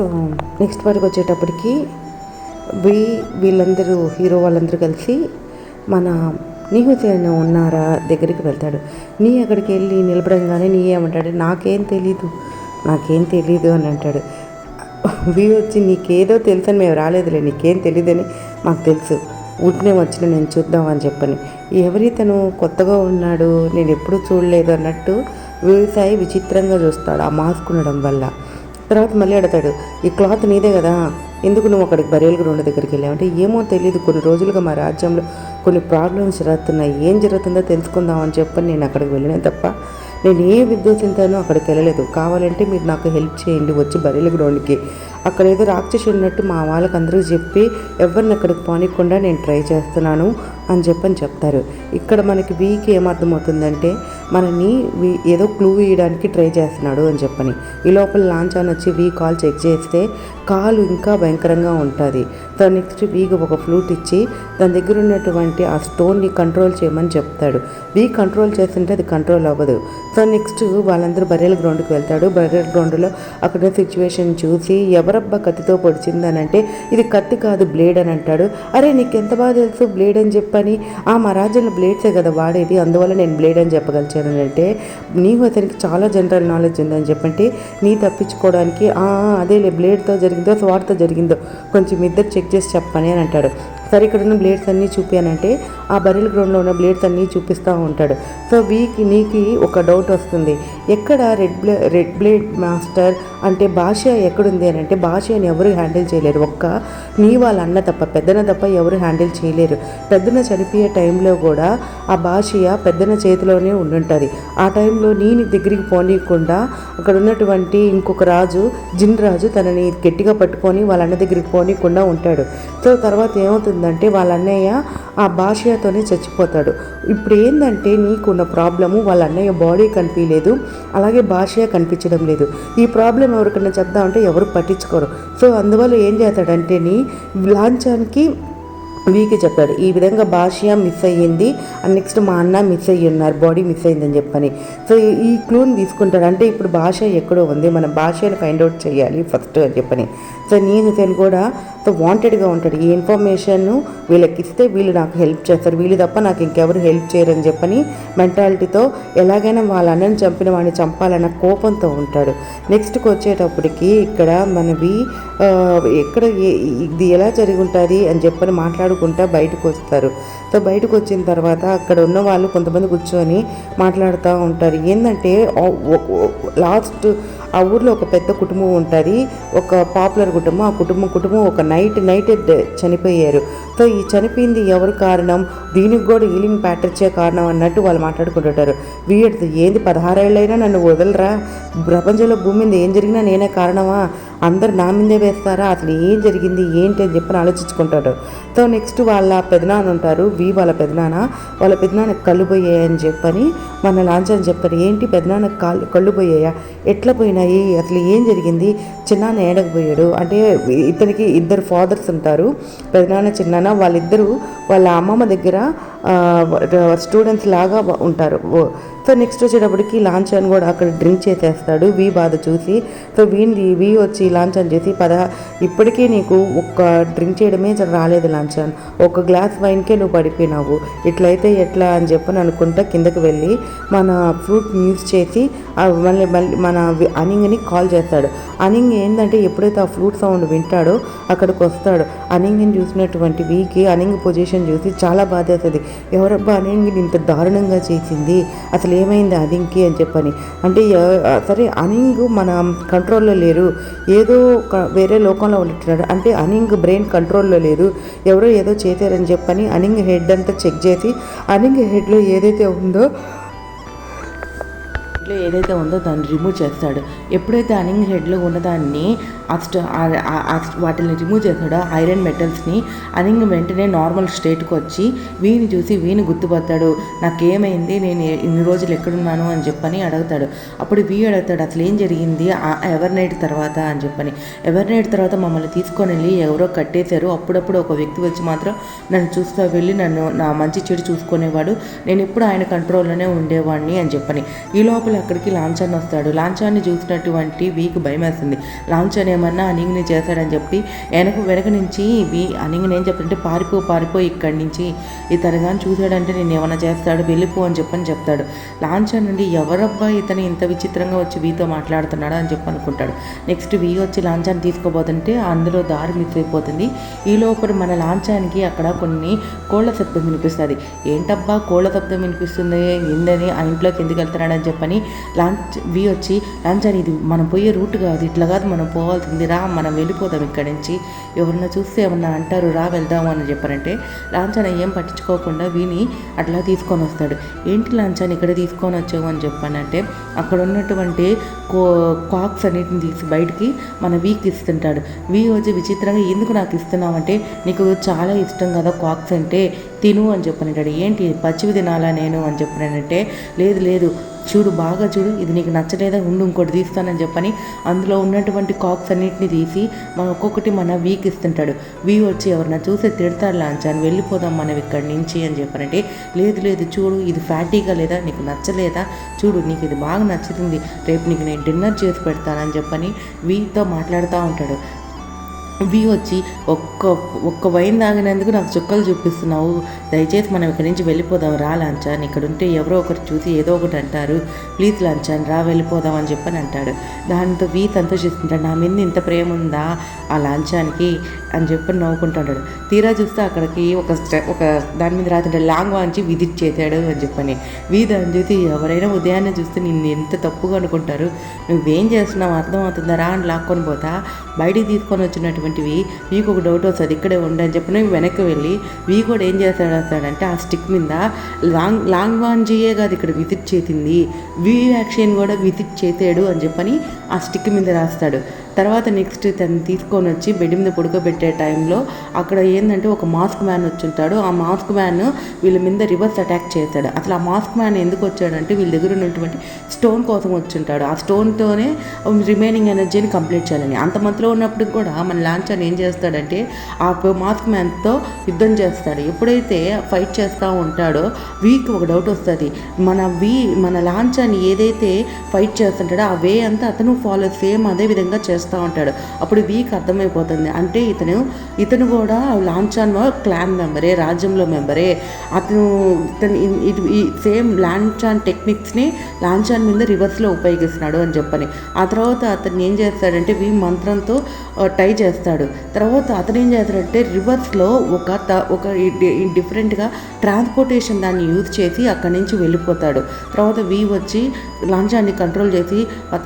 So next పార్ట్కి వచ్చేటప్పటికి వీళ్ళందరూ హీరో వాళ్ళందరూ కలిసి మన నీ హుసేన్ ఉన్నారా దగ్గరికి వెళ్తాడు. నీ అక్కడికి వెళ్ళి నిలబడంగానే నీ ఏమంటాడు, నాకేం తెలీదు అని అంటాడు. వచ్చి నీకేదో తెలుసని మేము రాలేదులే, నీకేం తెలియదని మాకు తెలుసు, ఊటినే వచ్చిన నేను చూద్దామని చెప్పని. ఎవరితను కొత్తగా ఉన్నాడు, నేను ఎప్పుడూ చూడలేదు అన్నట్టు వ్యవసాయి విచిత్రంగా చూస్తాడు ఆ మాస్క్ ఉండడం వల్ల. తర్వాత మళ్ళీ అడతాడు, ఈ క్లాత్ నీదే కదా, ఎందుకు నువ్వు అక్కడికి బరియల్ గ్రౌండ్ దగ్గరికి వెళ్ళావంటే, ఏమో తెలియదు, కొన్ని రోజులుగా మా రాజ్యంలో కొన్ని ప్రాబ్లమ్స్ జరుగుతున్నాయి, ఏం జరుగుతుందో తెలుసుకుందామని చెప్పని నేను అక్కడికి వెళ్ళినా తప్ప నేను ఏ ఉద్దేశంతోనూ అక్కడికి వెళ్ళలేదు. కావాలంటే మీరు నాకు హెల్ప్ చేయండి వచ్చి బరియల్ గ్రౌండ్కి, అక్కడ ఏదో రాక్షసు ఉన్నట్టు మా వాళ్ళకి అందరూ చెప్పి ఎవరిని అక్కడికి పోనీయకుండా నేను ట్రై చేస్తున్నాను అని చెప్తారు. ఇక్కడ మనకి వీకి ఏమర్థమవుతుందంటే మనని ఏదో క్లూ ఇవ్వడానికి ట్రై చేస్తున్నాడు అని చెప్పని. ఈ లోపల లాంఛాన్ వచ్చి వీ కాల్ చెక్ చేస్తే కాలు ఇంకా భయంకరంగా ఉంటుంది. తను నెక్స్ట్ వీకి ఒక ఫ్లూట్ ఇచ్చి దాని దగ్గర ఉన్నటువంటి ఆ స్టోన్ని కంట్రోల్ చేయమని చెప్తాడు. వీ కంట్రోల్ చేస్తుంటే అది కంట్రోల్ అవ్వదు. సో నెక్స్ట్ వాళ్ళందరూ బరియల్ గ్రౌండ్కి వెళ్తాడు. బరియల్ గ్రౌండ్లో అక్కడ సిచ్యువేషన్ చూసి ఎవరబ్బా కత్తితో పొడిచింది అని అంటే, ఇది కత్తి కాదు బ్లేడ్ అని అంటాడు. అరే నీకు ఎంత బాగా తెలుసు బ్లేడ్ అని చెప్పని, మా రాజ్యంలో బ్లేడ్సే కదా వాడేది, అందువల్ల నేను బ్లేడ్ అని చెప్పగలిచాను అంటే, నీకు అతనికి చాలా జనరల్ నాలెడ్జ్ ఉందని చెప్పంటే నీ తప్పించుకోవడానికి అదేలే బ్లేడ్తో జరిగిందో స్వాడ్తో జరిగిందో కొంచెం ఇద్దరు చెక్ చేసి చెప్పని అని అంటాడు. సరే ఇక్కడ ఉన్న బ్లేడ్స్ అన్నీ చూపానంటే ఆ బరియల్ గ్రౌండ్లో ఉన్న బ్లేడ్స్ అన్నీ చూపిస్తూ ఉంటాడు. సో నీకు ఒక డౌట్ వస్తుంది, ఎక్కడ రెడ్ బ్లేడ్ మాస్టర్ అంటే భాష ఎక్కడుంది అని అంటే, భాషని ఎవరు హ్యాండిల్ చేయలేరు, ఒక్క నీ వాళ్ళ అన్న తప్ప పెద్దన తప్ప ఎవరు హ్యాండిల్ చేయలేరు. పెద్దన చనిపోయే టైంలో కూడా ఆ భాష పెద్దన చేతిలోనే ఉండుంటుంది. ఆ టైంలో నేను దగ్గరికి పోనీయకుండా అక్కడ ఉన్నటువంటి ఇంకొక రాజు జిన్ రాజు తనని గట్టిగా పట్టుకొని వాళ్ళ అన్న దగ్గరికి పోనీయకుండా ఉంటాడు. సో తర్వాత ఏమవుతుందంటే వాళ్ళ అన్నయ్య ఆ భాషతోనే చచ్చిపోతాడు. ఇప్పుడు ఏంటంటే నీకున్న ప్రాబ్లము వాళ్ళ అన్నయ్య బాడీ కనిపించలేదు, అలాగే భాష కనిపించడం లేదు. ఈ ప్రాబ్లం ఎవరికైనా చెప్దామంటే ఎవరు పట్టించుకోరు. సో అందువల్ల ఏం చేస్తాడంటే లాంఛానికి వీకి చెప్తాడు, ఈ విధంగా భాష మిస్ అయ్యింది అండ్ నెక్స్ట్ మా అన్న మిస్ అయ్యి ఉన్నారు, బాడీ మిస్ అయ్యిందని చెప్పని. సో ఈ క్లూని తీసుకుంటాడు. అంటే ఇప్పుడు భాష ఎక్కడో ఉంది, మనం భాషను ఫైండ్ అవుట్ చేయాలి ఫస్ట్ అని చెప్పని. సో నీ హుసేన్ కూడా సో వాంటెడ్గా ఉంటాడు, ఈ ఇన్ఫర్మేషన్ వీళ్ళకి ఇస్తే వీళ్ళు నాకు హెల్ప్ చేస్తారు, వీళ్ళు తప్ప నాకు ఇంకెవరు హెల్ప్ చేయరని చెప్పని మెంటాలిటీతో ఎలాగైనా వాళ్ళ అన్నని చంపిన వాడిని చంపాలన్న కోపంతో ఉంటాడు. నెక్స్ట్కి వచ్చేటప్పటికి ఇక్కడ మనవి ఎక్కడ ఇది ఎలా జరిగి ఉంటుంది అని చెప్పని మాట్లాడుకుంటా బయటకు వస్తారు. సో బయటకు వచ్చిన తర్వాత అక్కడ ఉన్న వాళ్ళు కొంతమంది కూర్చొని మాట్లాడుతూ ఉంటారు. ఏంటంటే లాస్ట్ ఆ ఊర్లో ఒక పెద్ద కుటుంబం ఉంటుంది, ఒక పాపులర్ కుటుంబం. ఆ కుటుంబం ఒక నైట్ చనిపోయారు. సో ఈ చనిపోయింది ఎవరు కారణం, దీనికి కూడా హీలింగ్ ప్యాటర్చే కారణం అన్నట్టు వాళ్ళు మాట్లాడుకుంటుంటారు. వీడు ఏంది 16 ఏళ్ళైనా నన్ను వదలరా, ప్రపంచంలో భూమి మీద ఏం జరిగినా నేనే కారణమా, అందరు నా మీదే వేస్తారా, అసలు ఏం జరిగింది ఏంటి అని చెప్పని ఆలోచించుకుంటాడు. సో నెక్స్ట్ వాళ్ళ పెదనాన్న ఉంటారు, వాళ్ళ పెదనాన్న కళ్ళు పోయాయని చెప్పని మన లాంఛన్ చెప్తారు. ఏంటి పెదనాన్న కళ్ళు పోయాయా, ఎట్లా పోయినాయి, అసలు ఏం జరిగింది, చిన్నాన్న ఏడకపోయాడు అంటే, ఇతనికి 2 ఫాదర్స్ ఉంటారు, పెదనాన్న చిన్నాన్న. వాళ్ళిద్దరూ వాళ్ళ అమ్మమ్మ దగ్గర స్టూడెంట్స్ లాగా ఉంటారు. సో నెక్స్ట్ వచ్చేటప్పటికి లాంఛన్ కూడా అక్కడ డ్రింక్ చేసేస్తాడు బాధ చూసి. సో వచ్చి లాంఛన్ చేసి ఇప్పటికీ నీకు ఒక్క డ్రింక్ చేయడమే రాలేదు లాంఛన్, ఒక గ్లాస్ వైన్కే నువ్వు పడిపోయినావు, ఇట్లయితే ఎట్లా అని చెప్పని అనుకుంటా కిందకి వెళ్ళి మన ఫ్రూట్ యూస్ చేసి మళ్ళీ మన అనింగ్ని కాల్ చేస్తాడు. అనింగ్ ఏంటంటే ఎప్పుడైతే ఆ ఫ్రూట్ సౌండ్ వింటాడో అక్కడికి వస్తాడు. అనింగ్ని చూసినటువంటి వీకి అనింగ్ పొజిషన్ చూసి చాలా బాధేస్తుంది. ఎవరబ్బా అనింగ్ని ఇంత దారుణంగా చేసింది, అసలు ఏమైంది అనింగ్కి అని చెప్పని. అంటే సరే అనింగ్ మన కంట్రోల్లో లేరు, ఏదో వేరే లోకంలో ఉంటున్నాడు అంటే అనింగ్ బ్రెయిన్ కంట్రోల్లో లేదు, ఎవరో ఏదో చేశారని చెప్పని అనింగ్ హెడ్ అంతా చెక్ చేసి అనింగ్ హెడ్లో ఏదైతే ఉందో దాన్ని రిమూవ్ చేస్తాడు. ఎప్పుడైతే అనింగ్ హెడ్లో ఉన్నదాన్ని వాటిని రిమూవ్ చేస్తాడో ఐరన్ మెటల్స్ని, అనింగ్ వెంటనే నార్మల్ స్టేట్కి వచ్చి వీని చూసి గుర్తుపడతాడు, నాకేమైంది, నేను ఇన్ని రోజులు ఎక్కడున్నాను అని చెప్పని అడుగుతాడు. అప్పుడు అడుగుతాడు అసలు ఏం జరిగింది ఎవర్నైట్ తర్వాత అని చెప్పని. ఎవర్నైట్ తర్వాత మమ్మల్ని తీసుకొని వెళ్ళి ఎవరో కట్టేశారు, అప్పుడప్పుడు ఒక వ్యక్తి వచ్చి మాత్రం నన్ను చూస్తూ వెళ్ళి నన్ను నా మంచి చెడు చూసుకునేవాడు, నేను ఎప్పుడు ఆయన కంట్రోల్లోనే ఉండేవాడిని అని చెప్పని. ఈ లోపల అక్కడికి లాంఛన్ వస్తాడు. లాంఛాన్ని చూసినటువంటి వీకి భయం వేస్తుంది. లాంఛన్ ఏమన్నా అనింగ్ని చేశాడని చెప్పి వెనక నుంచి అనింగ్ని ఏం చెప్తాడంటే పారిపో ఇక్కడి నుంచి, ఇతను కానీ చూశాడంటే నేను ఏమన్నా చేస్తాడు, వెళ్ళిపో అని చెప్తాడు. లాంఛన్ నుండి ఎవరబ్బా ఇతను ఇంత విచిత్రంగా వచ్చి వీతో మాట్లాడుతున్నాడా అని చెప్పి అనుకుంటాడు. నెక్స్ట్ వీ వచ్చి లాంఛాన్ని తీసుకోబోతుంటే అందులో దారి మిస్ అయిపోతుంది. ఈ లోపల మన లాంఛానికి అక్కడ కొన్ని కోళ్ళ శబ్దం వినిపిస్తుంది. ఏంటబ్బా కోళ్ళ శబ్దం వినిపిస్తుంది ఏందని ఆ ఇంట్లోకి ఎందుకు వెళ్తున్నాడని చెప్పని వీ వచ్చి లాంఛాన్ ఇది మనం పోయే రూట్ కాదు, ఇట్లా కాదు మనం పోవాల్సింది, రా మనం వెళ్ళిపోదాం ఇక్కడి నుంచి, ఎవరన్నా చూస్తే ఏమన్నా అంటారు, రా వెళ్దాము అని చెప్పారంటే లాంఛాన్ ఏం పట్టించుకోకుండా వీని అట్లా తీసుకొని వస్తాడు. ఏంటి లాంఛాన్ ఇక్కడ తీసుకొని వచ్చావు అని చెప్పానంటే అక్కడ ఉన్నటువంటి కాక్స్ అన్నిటిని తీసి బయటికి మన వీకి ఇస్తుంటాడు. వీ వచ్చి విచిత్రంగా ఎందుకు నాకు ఇస్తున్నావంటే నీకు చాలా ఇష్టం కదా కాక్స్ అంటే, తిను అని చెప్పనంటాడు. ఏంటి పచ్చివి తినాలా నేను అని చెప్పానంటే లేదు చూడు బాగా చూడు, ఇది నీకు నచ్చలేదా, ఇంకోటి తీస్తానని చెప్పని అందులో ఉన్నటువంటి కాక్స్ అన్నిటిని తీసి ఒక్కొక్కటి మన వీక్ ఇస్తుంటాడు. వీ వచ్చి ఎవరన్నా చూస్తే తిడతాడు లాంఛాన్, వెళ్ళిపోదాం మనం ఇక్కడి నుంచి అని చెప్పారంటే లేదు చూడు ఇది ఫ్యాటీగా లేదా, నీకు నచ్చలేదా, చూడు నీకు ఇది బాగా నచ్చుతుంది, రేపు నీకు నేను డిన్నర్ చేసి పెడతానని చెప్పని వీతో మాట్లాడుతూ ఉంటాడు. వీ వచ్చి ఒక్క వైన్ తాగినందుకు నాకు చుక్కలు చూపిస్తున్నావు, దయచేసి మనం ఇక్కడి నుంచి వెళ్ళిపోదాం రా లాంఛాన్, ఇక్కడ ఉంటే ఎవరో ఒకరు చూసి ఏదో ఒకటి అంటారు, ప్లీజ్ లాంఛాన్ రా వెళ్ళిపోదాం అని చెప్పని అంటాడు. దాంతో వీ సంతోషిస్తుంటాడు, నా మీద ఇంత ప్రేమ ఉందా ఆ లాంఛానికి అని చెప్పి నవ్వుకుంటుంటాడు. తీరా చూస్తే అక్కడికి ఒక దాని మీద రాతుంటాడు లాంగ్ వాంచి విజిట్ చేశాడు అని చెప్పని. వీ దాన్ని చూసి ఎవరైనా ఉదయాన్నే చూస్తే నిన్ను ఎంత తప్పుగా అనుకుంటారు, నువ్వేం చేస్తున్నావు అర్థమవుతుందా రా అని లాక్కొని పోతా బయటికి తీసుకొని వచ్చినటువంటివి వీకు ఒక డౌట్ వస్తుంది, ఇక్కడే ఉండని చెప్పిన వెనక్కి వెళ్ళి వీ కూడా ఏం చేస్తాడంటే ఆ స్టిక్ మీద లాంగ్ వాంజీయే కాదు ఇక్కడ విజిట్ చేసింది, వీ యాక్షన్ కూడా విజిట్ చేసాడు అని చెప్పని ఆ స్టిక్ మీద రాస్తాడు. తర్వాత నెక్స్ట్ తను తీసుకొని వచ్చి బెడ్ మీద పడుకోబెట్టే టైంలో అక్కడ ఏంటంటే ఒక మాస్క్ మ్యాన్ వచ్చి ఉంటాడు. ఆ మాస్క్ మ్యాన్ వీళ్ళ మీద రివర్స్ అటాక్ చేస్తాడు. అసలు ఆ మాస్క్ మ్యాన్ ఎందుకు వచ్చాడంటే వీళ్ళ దగ్గర ఉన్నటువంటి స్టోన్ కోసం వచ్చి ఉంటాడు. ఆ స్టోన్తోనే రిమైనింగ్ ఎనర్జీని కంప్లీట్ చేయాలని. అంత మధ్యలో ఉన్నప్పుడు కూడా మన లాంఛాన్ ఏం చేస్తాడంటే ఆ మాస్క్ మ్యాన్తో యుద్ధం చేస్తాడు. ఎప్పుడైతే ఫైట్ చేస్తూ ఉంటాడో వీక్ ఒక డౌట్ వస్తుంది, మన లాంఛాన్ ఏదైతే ఫైట్ చేస్తుంటాడో ఆ వే అంతా అతను ఫాలో సేమ్ అదే విధంగా చేస్తూ ఉంటాడు. అప్పుడు వీక్ అర్థమైపోతుంది అంటే ఇతను కూడా లాంఛాన్ క్లాన్ మెంబరే, రాజ్యంలో మెంబరే, ఇతను ఈ సేమ్ లాంఛాన్ టెక్నిక్స్ని లాంఛాన్ మీద రివర్స్లో ఉపయోగిస్తున్నాడు అని చెప్పని. ఆ తర్వాత అతను ఏం చేస్తాడంటే వీ మంత్రంతో టై చేస్తాడు. తర్వాత అతను ఏం చేస్తాడంటే రివర్స్లో ఒక డిఫరెంట్గా ట్రాన్స్పోర్టేషన్ దాన్ని యూజ్ చేసి అక్కడి నుంచి వెళ్ళిపోతాడు. తర్వాత వీ వచ్చి లాంఛాన్ని కంట్రోల్ చేసి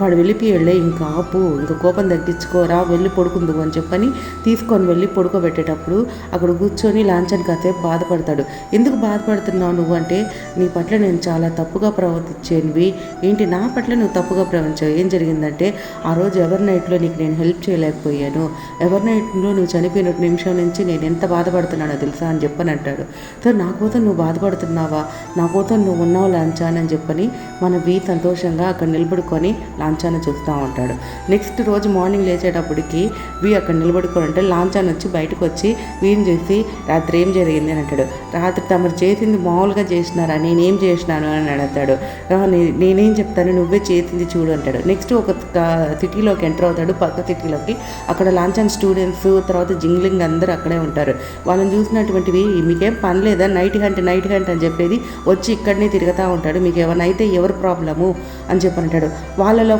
వాడు వెళ్ళిపోయాడులే ఇంకా ఆపు, ఇంకా కోపం తగ్గించుకోరా వెళ్ళి పడుకుందు అని చెప్పని తీసుకొని వెళ్ళి పడుకోబెట్టేటప్పుడు అక్కడ కూర్చొని లాంఛాన్ని కాసేపు బాధపడతాడు. ఎందుకు బాధపడుతున్నావు నువ్వు అంటే నీ పట్ల నేను చాలా తప్పుగా ప్రవర్తించేవి, ఏంటి నా పట్ల నువ్వు తప్పుగా ప్రవర్తించావు, ఏం జరిగిందంటే ఆ రోజు ఎవరి నైట్లో నీకు నేను హెల్ప్ చేయలేకపోయాను, ఎవరి నైట్లో నువ్వు చనిపోయిన నిమిషం నుంచి నేను ఎంత బాధపడుతున్నానో తెలుసా అని చెప్పని అంటాడు. సో నా కోసం నువ్వు బాధపడుతున్నావా, నా కోసం నువ్వు ఉన్నావు లాంఛాన్ అని చెప్పని మన వీ సంతోషంగా అక్కడ నిలబడుకొని లాంఛాన్ని చూస్తూ ఉంటాడు. నెక్స్ట్ రోజు మార్నింగ్ లేచేటప్పటికి వీ అక్కడ నిలబడుకొని అంటే లాంఛాన్ వచ్చి బయటకు వచ్చి వీని చూసి రాత్రి ఏం జరిగింది అని అంటాడు. రాత్రి తమరు చేసింది మామూలుగా చేసినారా, నేనేం చేసినాను అని అడుగుతాడు. నేనేం చెప్తాను నువ్వే చేసింది చూడు అంటాడు. నెక్స్ట్ ఒక సిటీలోకి ఎంటర్ అవుతాడు, పక్క సిటీలోకి. అక్కడ లాంఛాన్ స్టూడెంట్స్ తర్వాత జింగ్లింగ్ అందరూ అక్కడే ఉంటారు. వాళ్ళని చూసినటువంటివి మీకేం పని లేదా, నైట్ హంట్ అని చెప్పేది వచ్చి ఇక్కడనే తిరుగుతూ ఉంటాడు, మీకు ఏమైనా అయితే ఎవరు ప్రాబ్లము అని చెప్పంటాడు. వాళ్ళలో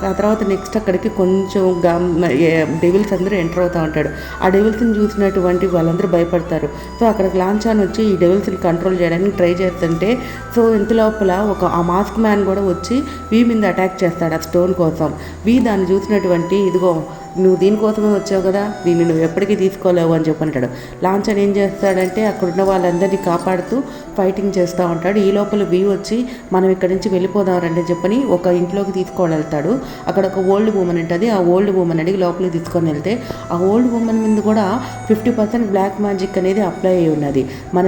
ఆ తర్వాత నెక్స్ట్ అక్కడికి కొంచెం డెవిల్స్ అందరూ ఎంటర్ అవుతూ ఉంటాడు. ఆ డెవిల్స్ని చూసినటువంటి వాళ్ళందరూ భయపడతారు. సో అక్కడికి లాంఛాన్ వచ్చి ఈ డెవిల్స్ని కంట్రోల్ చేయడానికి ట్రై చేస్తుంటే సో ఇంత లోపల ఆ మాస్క్ మ్యాన్ కూడా వచ్చి వీ మీద అటాక్ చేస్తాడు ఆ స్టోన్ కోసం. వీ దాన్ని చూసినటువంటి ఇదిగో నువ్వు దీనికోసమే వచ్చావు కదా, దీన్ని నువ్వు ఎప్పటికీ తీసుకోలేవు అని చెప్పంటాడు. లాంఛాన్ ఏం చేస్తాడంటే అక్కడున్న వాళ్ళందరినీ కాపాడుతూ ఫైటింగ్ చేస్తూ ఉంటాడు. ఈ లోపల వీ వచ్చి మనం ఇక్కడి నుంచి వెళ్ళిపోదామంటే చెప్పని ఒక ఇంట్లోకి తీసుకొని వెళ్తాడు. అక్కడ ఒక ఓల్డ్ ఉమెన్ ఉంటుంది. ఆ ఓల్డ్ ఉమెన్ అడిగి లోపలికి తీసుకొని వెళ్తే ఆ ఓల్డ్ ఉమెన్ మీద కూడా 50% బ్లాక్ మ్యాజిక్ అనేది అప్లై అయ్యి ఉన్నది. మన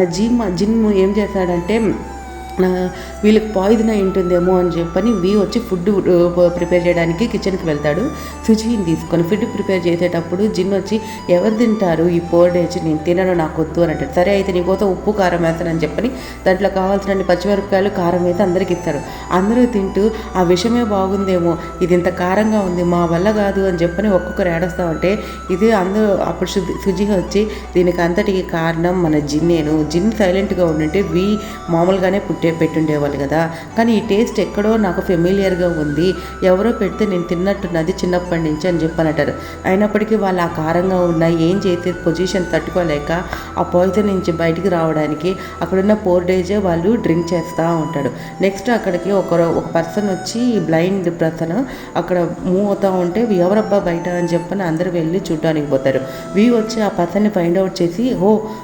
జిన్ ఏం చేశాడంటే వీళ్ళకి పాయిజన్ అయి ఉంటుందేమో అని చెప్పని వచ్చి ఫుడ్ ప్రిపేర్ చేయడానికి కిచెన్కి వెళ్తాడు. సుజీని తీసుకొని ఫుడ్ ప్రిపేర్ చేసేటప్పుడు జిన్ వచ్చి ఎవరు తింటారు ఈ పోర్డేజ్, నేను తినను, నాకు వద్దు అని అంటాడు. సరే అయితే నీకోసం ఉప్పు కారం వేస్తానని చెప్పని దాంట్లో కావాల్సిన పచ్చిమిరపకాయలు కారం వేసి అందరికి ఇస్తారు. అందరూ తింటూ ఆ విషమే బాగుందేమో, ఇది ఇంత కారంగా ఉంది, మా వల్ల కాదు అని చెప్పని ఒక్కొక్కరు ఏడుస్తూ ఉంటే ఇది అందరూ అప్పుడు సుజీ వచ్చి దీనికి అంతటికి కారణం మన జిన్నేను, జిన్ సైలెంట్గా ఉండింటే మామూలుగానే పెట్టుండేవాళ్ళు కదా, కానీ ఈ టేస్ట్ ఎక్కడో నాకు ఫెమిలియర్గా ఉంది, ఎవరో పెడితే నేను తిన్నట్టున్నది చిన్నప్పటి నుంచి అని చెప్పనంటారు. అయినప్పటికీ వాళ్ళు ఆ కారంగా ఉన్న ఏం చేసే పొజిషన్ తట్టుకోలేక ఆ పాయిజన్ నుంచి బయటికి రావడానికి అక్కడున్న పోర్డేజే వాళ్ళు డ్రింక్ చేస్తూ ఉంటాడు. నెక్స్ట్ అక్కడికి ఒక పర్సన్ వచ్చి బ్లైండ్ పర్సన్ అక్కడ మూవ్ అవుతూ ఉంటే ఎవరబ్బా బయట అని చెప్పని అందరూ వెళ్ళి చూడడానికి పోతారు. వచ్చి ఆ పర్సన్ని ఫైండ్ అవుట్ చేసి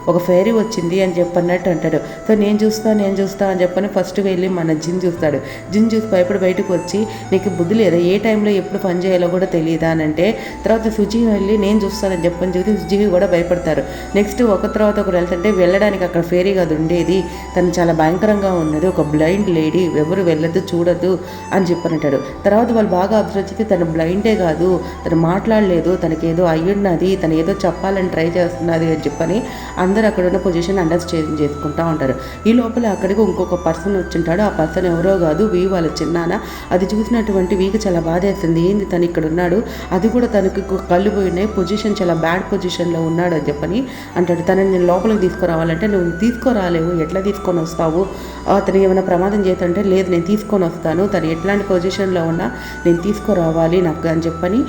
ఒక ఫెయిరీ వచ్చింది అని చెప్పన్నట్టు అంటాడు. సో నేను చూస్తా అని చెప్పని ఫస్ట్ వెళ్ళి మన జిన్ చూస్తాడు. జిన్ చూసి భయపడి బయటకు వచ్చి నీకు బుద్ధి లేదా, ఏ టైంలో ఎప్పుడు పని చేయాలో కూడా తెలియదా అని అంటే, తర్వాత సుజీ వెళ్ళి నేను చూస్తానని చెప్పని చూసి సుజీ కూడా భయపడతారు. నెక్స్ట్ ఒక తర్వాత ఒకరు వెళ్తుంటే వెళ్ళడానికి అక్కడ ఫెయిరీ కాదు ఉండేది, తను చాలా భయంకరంగా ఉన్నది, ఒక బ్లైండ్ లేడీ, ఎవరు వెళ్ళదు చూడదు అని చెప్పనంటాడు. తర్వాత వాళ్ళు బాగా అబ్జర్వ్ చేసి తను బ్లైండే కాదు, తను మాట్లాడలేదు, తనకి ఏదో అయ్యున్నది, తను ఏదో చెప్పాలని ట్రై చేస్తున్నది అని చెప్పని అందరూ అక్కడ ఉన్న పొజిషన్ అండర్స్టాండింగ్ చేసుకుంటూ ఉంటారు. ఈ లోపల అక్కడికి ఇంకొక పర్సన్ వచ్చింటాడు. ఆ పర్సన్ ఎవరో కాదు వాళ్ళ చిన్నాన. అది చూసినటువంటి వీకి చాలా బాధ వేస్తుంది, ఏంది తను ఇక్కడ ఉన్నాడు, అది కూడా తనకి కళ్ళు పోయినాయి, పొజిషన్ చాలా బ్యాడ్ పొజిషన్లో ఉన్నాడు అని చెప్పని అంటాడు. తనని నేను లోపలికి తీసుకురావాలంటే నువ్వు తీసుకురాలేవు, ఎట్లా తీసుకొని వస్తావు, అతను ఏమైనా ప్రమాదం చేస్తుంటే లేదు నేను తీసుకొని వస్తాను, తను ఎట్లాంటి పొజిషన్లో ఉన్నా నేను తీసుకురావాలి నాకు అని చెప్పని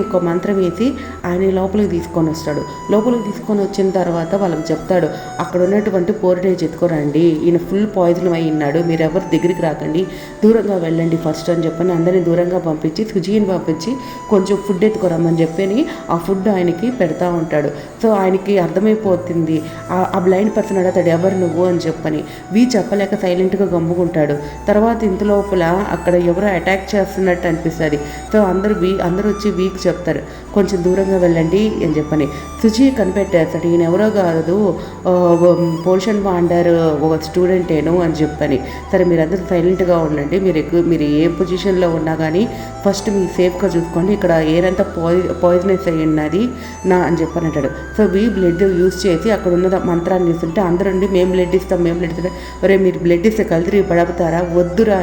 ఒక మంత్రం వేసి ఆయన లోపలికి తీసుకొని వస్తాడు. లోపలికి తీసుకొని వచ్చిన తర్వాత వాళ్ళకి చెప్తాడు, అక్కడ ఉన్నటువంటి పోర్డేజ్ ఎత్తుకోరండి, ఈయన ఫుల్ పాయిజన్ అయి ఉన్నాడు, మీరు ఎవరు దగ్గరికి రాకండి, దూరంగా వెళ్ళండి ఫస్ట్ అని చెప్పని అందరినీ దూరంగా పంపించి సుజీని పంపించి కొంచెం ఫుడ్ ఎత్తుకోరమ్మని చెప్పని ఆ ఫుడ్ ఆయనకి పెడతా ఉంటాడు. సో ఆయనకి అర్థమైపోతుంది, ఆ బ్లైండ్ పర్సన్ అడతాడు ఎవరు నువ్వు అని చెప్పని. చెప్పలేక సైలెంట్గా గమ్ముకుంటాడు. తర్వాత ఇంత లోపల అక్కడ ఎవరో అటాక్ చేస్తున్నట్టు అనిపిస్తుంది. సో అందరూ వచ్చి వీక్ చెప్తారు కొంచెం దూరంగా వెళ్ళండి అని చెప్పని. సుజీ కనిపెట్టేస్తాడు, ఈయన ఎవరో కాదు పోర్షన్ బాండర్ ఒక స్టూడెంటేను అని చెప్పని. సరే మీరందరూ సైలెంట్గా ఉండండి, మీరు ఏ పొజిషన్లో ఉన్నా కానీ ఫస్ట్ మీరు సేఫ్గా చూసుకోండి, ఇక్కడ ఎయిర్ అంతా పాయిజనస్ అయ్యి ఉన్నది అని చెప్పని అంటాడు. సో బ్లడ్ యూజ్ చేసి అక్కడ ఉన్న మంత్రాన్ని చూస్తుంటే అందరూ మేము బ్లడ్ ఇస్తాం, ఒరే మీరు బ్లడ్ ఇస్తే కలిసి పడతారా, వద్దురా